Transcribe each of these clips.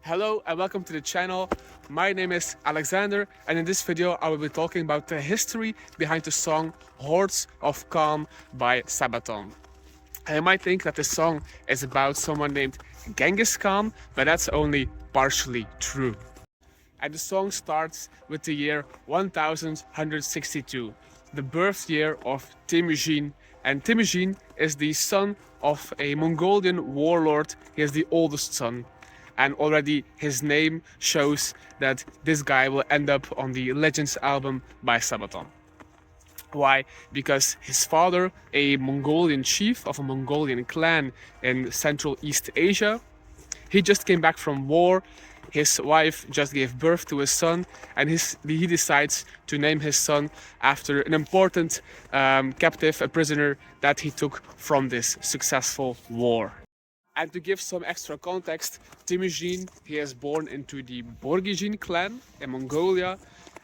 Hello and welcome to the channel. My name is Alexander, and in this video I will be talking about the history behind the song Hordes of Khan by Sabaton. And you might think that this song is about someone named Genghis Khan, but that's only partially true. And the song starts with the year 1162, the birth year of Temüjin. And Temüjin is the son of a Mongolian warlord. He is the oldest son. And already his name shows that this guy will end up on the Legends album by Sabaton. Why? Because his father, a Mongolian chief of a Mongolian clan in Central East Asia, he just came back from war. His wife just gave birth to a son, and he decides to name his son after an important captive, a prisoner that he took from this successful war. And to give some extra context, Temüjin, he is born into the Barbarian clan in Mongolia.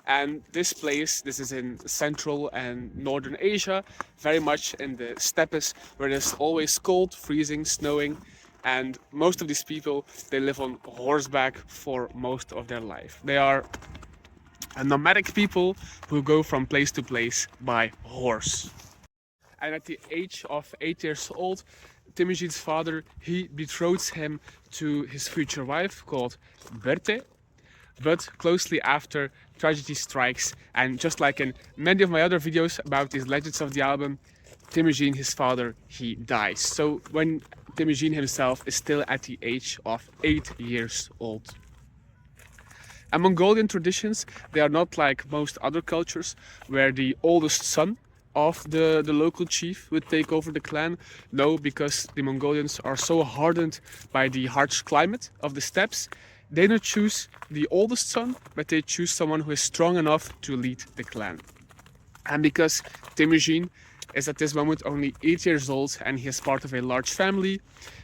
And this is in Central and Northern Asia, very much in the steppes where there's always cold, freezing, snowing. And most of these people, they live on horseback for most of their life. They are a nomadic people who go from place to place by horse. And at the age of 8 years old, Temüjin's father, he betroths him to his future wife called Berthe. But closely after, tragedy strikes, and just like in many of my other videos about these legends of the album, Temüjin, his father, he dies. So when Temüjin himself is still at the age of 8 years old. And Mongolian traditions, they are not like most other cultures where the oldest son of the local chief would take over the clan. No, because the Mongolians are so hardened by the harsh climate of the steppes, they don't choose the oldest son, but they choose someone who is strong enough to lead the clan. And because Temüjin is at this moment only 8 years old and he is part of a large family,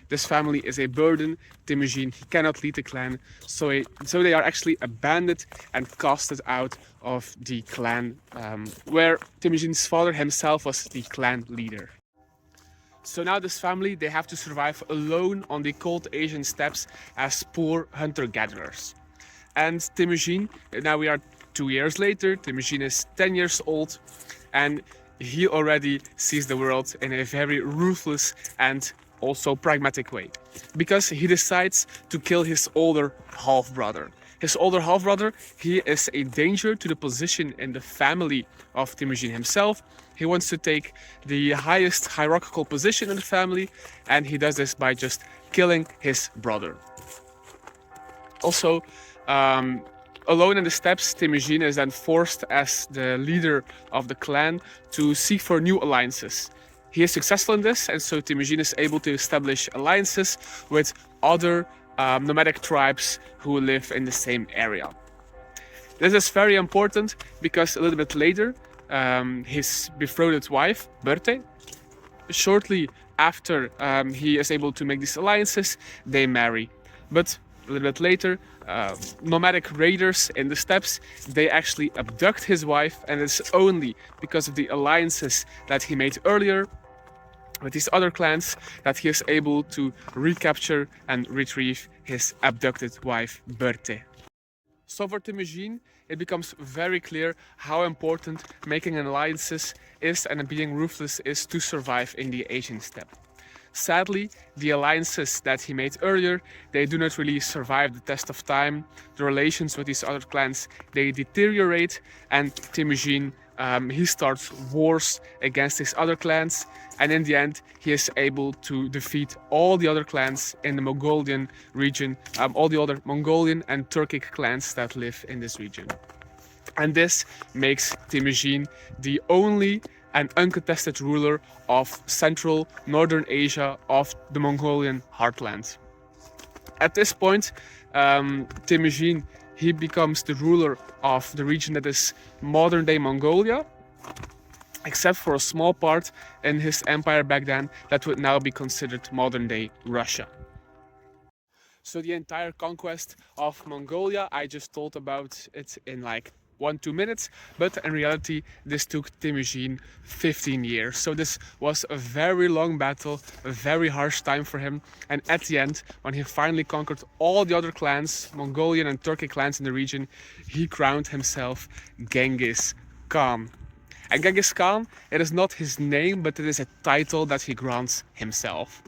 this family is a burden. Temüjin, he cannot lead the clan, so they are actually abandoned and casted out of the clan, where Temüjin's father himself was the clan leader. So now this family, they have to survive alone on the cold Asian steppes as poor hunter-gatherers. And Temüjin, now we are 2 years later, Temüjin is 10 years old, and he already sees the world in a very ruthless and also pragmatic way, because he decides to kill his older half-brother. His older half-brother, he is a danger to the position in the family of Temüjin himself. He wants to take the highest hierarchical position in the family, and he does this by just killing his brother. Also, alone in the steppes, Temüjin is then forced as the leader of the clan to seek for new alliances. He is successful in this, and so Temüjin is able to establish alliances with other nomadic tribes who live in the same area. This is very important because a little bit later, his betrothed wife, Berthe, shortly after he is able to make these alliances, they marry. But a little bit later, nomadic raiders in the steppes, they actually abduct his wife, and it's only because of the alliances that he made earlier with these other clans that he is able to recapture and retrieve his abducted wife, Berthe. So for Temüjin, it becomes very clear how important making alliances is and being ruthless is to survive in the Asian steppe. Sadly, the alliances that he made earlier, they do not really survive the test of time. The relations with these other clans, they deteriorate, and Temüjin, he starts wars against his other clans, and in the end he is able to defeat all the other clans in the Mongolian region, all the other Mongolian and Turkic clans that live in this region. And this makes Temüjin the only and uncontested ruler of Central Northern Asia, of the Mongolian heartland. At this point, Temüjin, he becomes the ruler of the region that is modern-day Mongolia, except for a small part in his empire back then that would now be considered modern-day Russia. So the entire conquest of Mongolia, I just told about it in like 1-2 minutes, but in reality this took Temüjin 15 years. So this was a very long battle, a very harsh time for him, and at the end, when he finally conquered all the other clans, Mongolian and Turkic clans in the region, he crowned himself Genghis Khan. And Genghis Khan, it is not his name, but it is a title that he grants himself.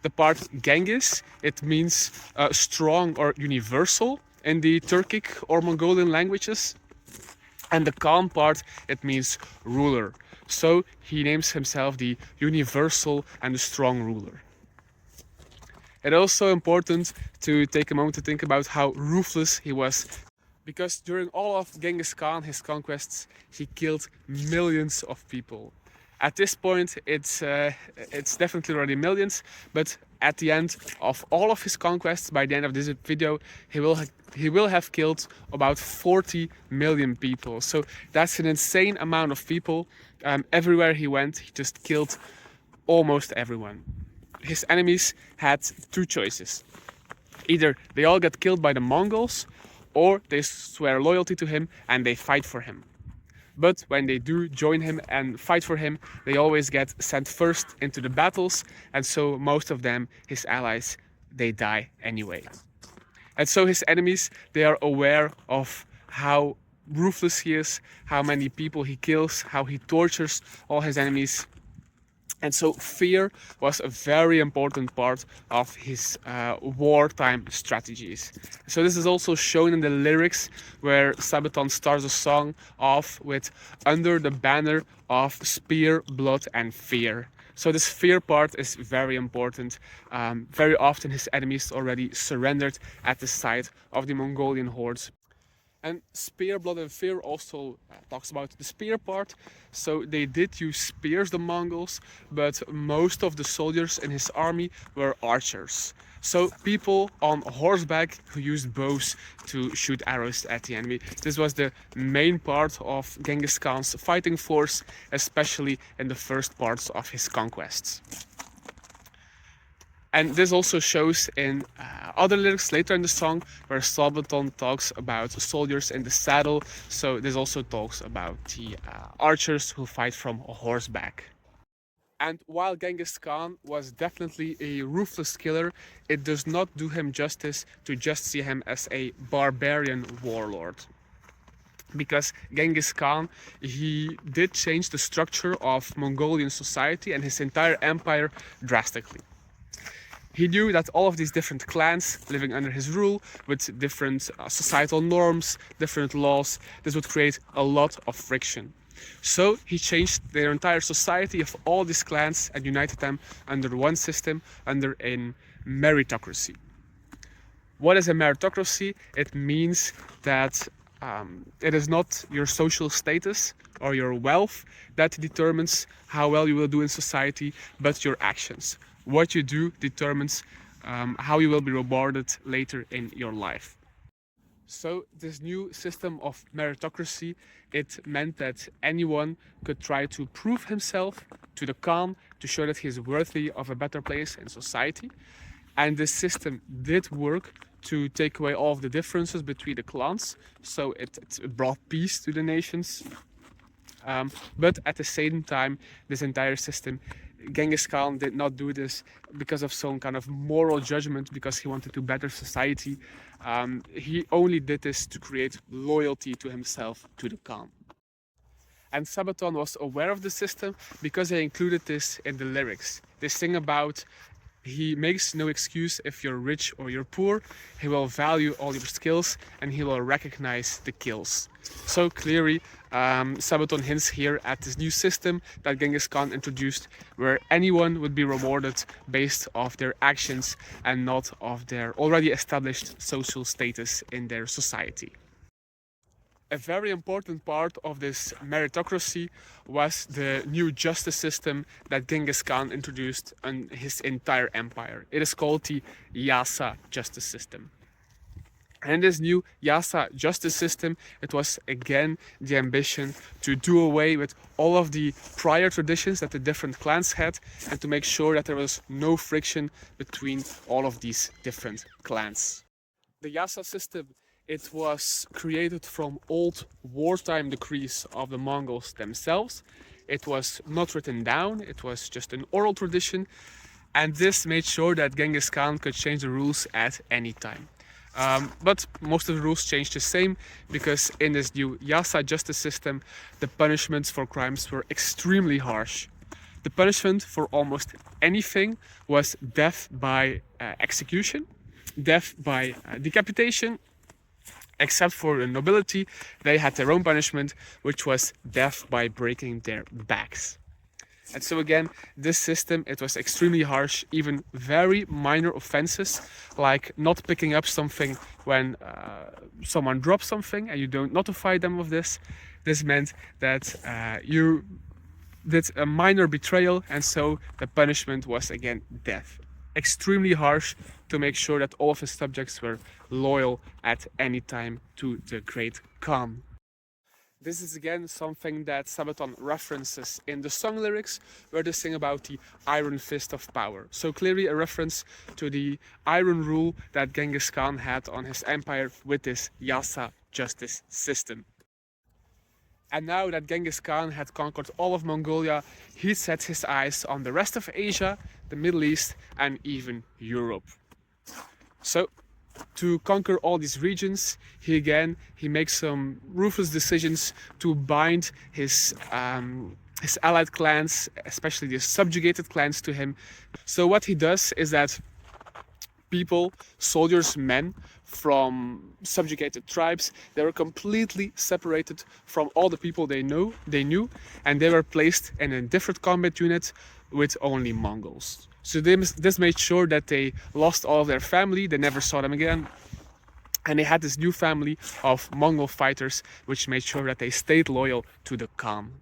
The part Genghis, it means strong or universal in the Turkic or Mongolian languages. And the Khan part, it means ruler. So he names himself the universal and the strong ruler. It's also important to take a moment to think about how ruthless he was, because during all of Genghis Khan, his conquests, he killed millions of people. At this point, it's definitely already millions, but at the end of all of his conquests, by the end of this video, he will have killed about 40 million people. So that's an insane amount of people. Everywhere he went, he just killed almost everyone. His enemies had two choices. Either they all get killed by the Mongols, or they swear loyalty to him and they fight for him. But when they do join him and fight for him, they always get sent first into the battles, and so most of them, his allies, they die anyway. And so his enemies, they are aware of how ruthless he is, how many people he kills, how he tortures all his enemies. And so fear was a very important part of his wartime strategies. So this is also shown in the lyrics, where Sabaton starts a song off with "Under the banner of spear, blood and fear." So this fear part is very important. Very often his enemies already surrendered at the sight of the Mongolian hordes. And spear, blood and fear also talks about the spear part. So they did use spears, the Mongols, but most of the soldiers in his army were archers. So people on horseback who used bows to shoot arrows at the enemy. This was the main part of Genghis Khan's fighting force, especially in the first parts of his conquests. And this also shows in other lyrics later in the song, where Sabaton talks about soldiers in the saddle. So this also talks about the archers who fight from a horseback. And while Genghis Khan was definitely a ruthless killer, it does not do him justice to just see him as a barbarian warlord. Because Genghis Khan, he did change the structure of Mongolian society and his entire empire drastically. He knew that all of these different clans living under his rule, with different societal norms, different laws, this would create a lot of friction. So he changed their entire society of all these clans and united them under one system, under a meritocracy. What is a meritocracy? It means that it is not your social status or your wealth that determines how well you will do in society, but your actions. What you do determines how you will be rewarded later in your life. So this new system of meritocracy, it meant that anyone could try to prove himself to the Khan to show that he is worthy of a better place in society. And this system did work to take away all of the differences between the clans. So it brought peace to the nations. But at the same time, this entire system, Genghis Khan did not do this because of some kind of moral judgment, because he wanted to better society. He only did this to create loyalty to himself, to the Khan. And Sabaton was aware of the system because they included this in the lyrics. They sing about, he makes no excuse if you're rich or you're poor. He will value all your skills and he will recognize the kills. So clearly, Sabaton hints here at this new system that Genghis Khan introduced, where anyone would be rewarded based off their actions and not of their already established social status in their society. A very important part of this meritocracy was the new justice system that Genghis Khan introduced in his entire empire. It is called the Yasa justice system. And this new Yasa justice system, it was again the ambition to do away with all of the prior traditions that the different clans had, and to make sure that there was no friction between all of these different clans. The Yasa system, It was created from old wartime decrees of the Mongols themselves. It was not written down, it was just an oral tradition, and this made sure that Genghis Khan could change the rules at any time. But most of the rules changed the same, because in this new Yasa justice system, the punishments for crimes were extremely harsh. The punishment for almost anything was death by execution, death by decapitation. Except for the nobility, they had their own punishment, which was death by breaking their backs. And so again, this system, it was extremely harsh. Even very minor offenses, like not picking up something when someone drops something and you don't notify them of this. This meant that you did a minor betrayal, and so the punishment was again death. Extremely harsh, to make sure that all of his subjects were loyal at any time to the great Khan. This is again something that Sabaton references in the song lyrics, where they sing about the iron fist of power. So clearly a reference to the iron rule that Genghis Khan had on his empire with this Yasa justice system. And now that Genghis Khan had conquered all of Mongolia, he set his eyes on the rest of Asia, the Middle East, and even Europe. So, to conquer all these regions, he makes some ruthless decisions to bind his allied clans, especially the subjugated clans, to him. So what he does is that people, soldiers, men from subjugated tribes, they were completely separated from all the people they knew, and they were placed in a different combat unit with only Mongols. So this made sure that they lost all of their family, they never saw them again, and they had this new family of Mongol fighters, which made sure that they stayed loyal to the Khan.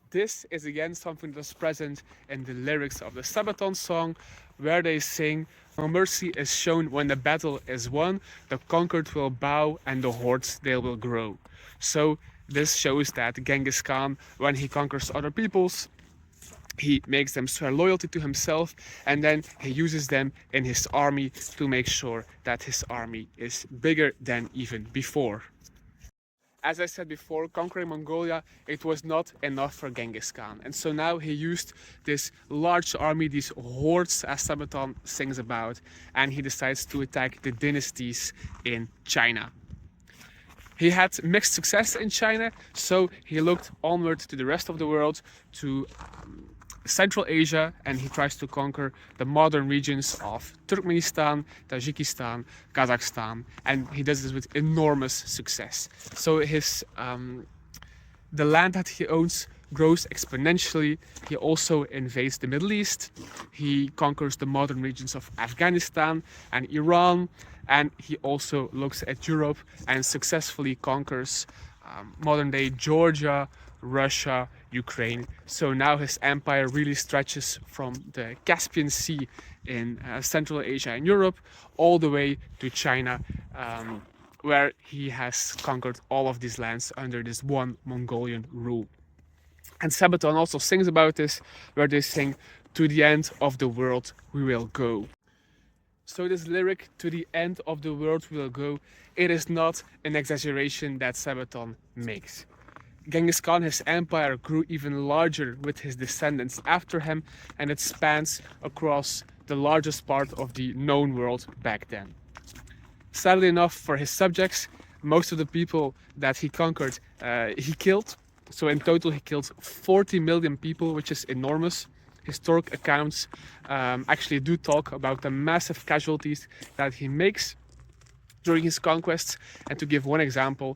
This is again something that's present in the lyrics of the Sabaton song, where they sing, "No mercy is shown when the battle is won, the conquered will bow and the hordes they will grow." So this shows that Genghis Khan, when he conquers other peoples, he makes them swear loyalty to himself, and then he uses them in his army to make sure that his army is bigger than even before. As I said before, conquering Mongolia, it was not enough for Genghis Khan. And so now he used this large army, these hordes, as Sabaton sings about, and he decides to attack the dynasties in China. He had mixed success in China, so he looked onward to the rest of the world, to Central Asia, and he tries to conquer the modern regions of Turkmenistan, Tajikistan, Kazakhstan, and he does this with enormous success. So the land that he owns grows exponentially. He also invades the Middle East. He conquers the modern regions of Afghanistan and Iran, and he also looks at Europe and successfully conquers modern-day Georgia, Russia, Ukraine. So now his empire really stretches from the Caspian Sea in Central Asia and Europe all the way to China, where he has conquered all of these lands under this one Mongolian rule. And Sabaton also sings about this, where they sing, "To the end of the world we will go." So this lyric, "to the end of the world we will go," it is not an exaggeration that Sabaton makes. Genghis Khan, his empire, grew even larger with his descendants after him, and it spans across the largest part of the known world back then. Sadly enough for his subjects, most of the people that he conquered, he killed. So in total he killed 40 million people, which is enormous. Historic accounts actually do talk about the massive casualties that he makes during his conquests. And to give one example,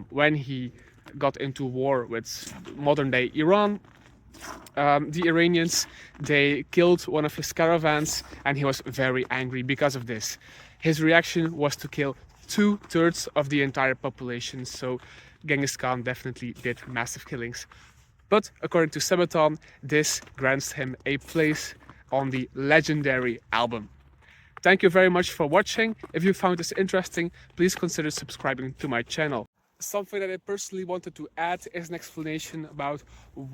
when he got into war with modern-day Iran, the Iranians, they killed one of his caravans, and he was very angry because of this. His reaction was to kill 2/3 of the entire population, so Genghis Khan definitely did massive killings. But according to Sabaton, this grants him a place on the legendary album. Thank you very much for watching. If you found this interesting, please consider subscribing to my channel. Something that I personally wanted to add is an explanation about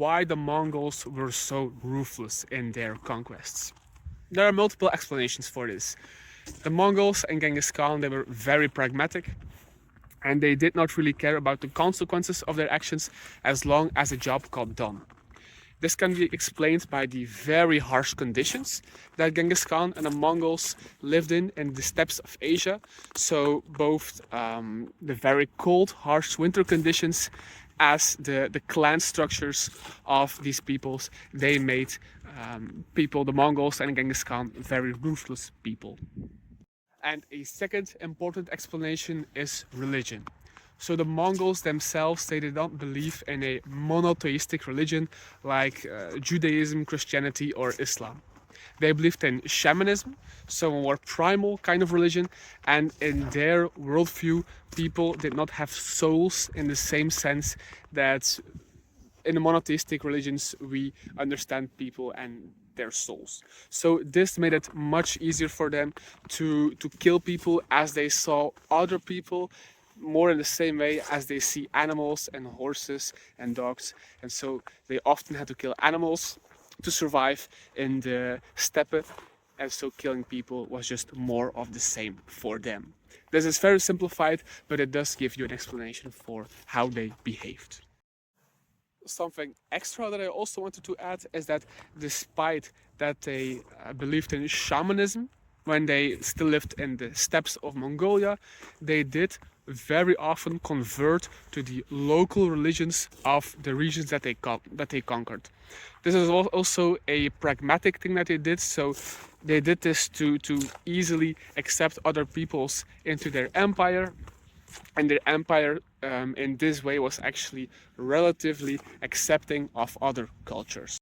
why the Mongols were so ruthless in their conquests. There are multiple explanations for this. The Mongols and Genghis Khan, they were very pragmatic. and they did not really care about the consequences of their actions as long as the job got done. This can be explained by the very harsh conditions that Genghis Khan and the Mongols lived in the steppes of Asia. So both the very cold, harsh winter conditions as the clan structures of these peoples, they made the Mongols and Genghis Khan, very ruthless people. And a second important explanation is religion. So the Mongols themselves, they did not believe in a monotheistic religion like Judaism, Christianity or Islam. They believed in shamanism, so a more primal kind of religion, and in their worldview people did not have souls in the same sense that in the monotheistic religions we understand people and their souls. So this made it much easier for them to kill people as they saw other people more in the same way as they see animals and horses and dogs. And so they often had to kill animals to survive in the steppe, and so killing people was just more of the same for them. This is very simplified, but it does give you an explanation for how they behaved. Something extra that I also wanted to add is that despite that they believed in shamanism when they still lived in the steppes of Mongolia, they did very often convert to the local religions of the regions that they conquered. This is also a pragmatic thing that they did, so they did this to easily accept other peoples into their empire, and their empire in this way was actually relatively accepting of other cultures.